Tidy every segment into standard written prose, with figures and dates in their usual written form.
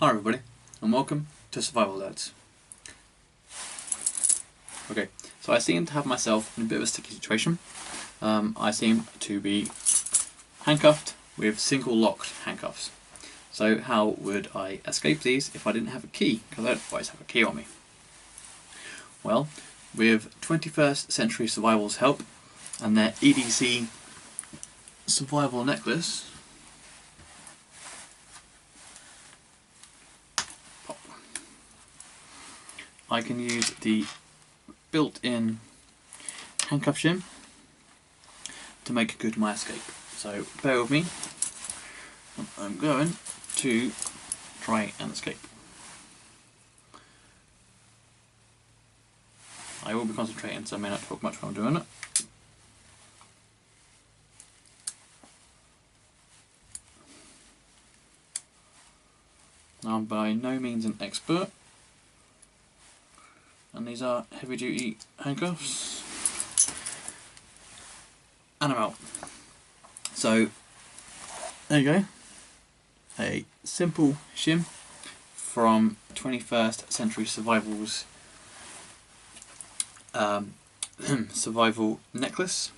Hi everybody, and welcome to Survival Alerts. Okay, so I seem to have myself in a bit of a sticky situation. I seem to be handcuffed with single locked handcuffs. So how would I escape these if I didn't have a key? Because I don't always have a key on me. Well, with 21st Century Survival's help and their EDC survival necklace, I can use the built-in handcuff shim to make good my escape. So bear with me, I'm going to try and escape. I will be concentrating, so I may not talk much while I'm doing it. I'm by no means an expert, and these are heavy duty handcuffs, and I'm out. So there you go, a simple shim from 21st Century Survival's survival necklace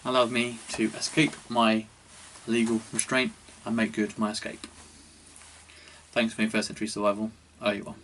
allowed me to escape my legal restraint and make good my escape. Thanks for 21st Century Survival. Oh, you are.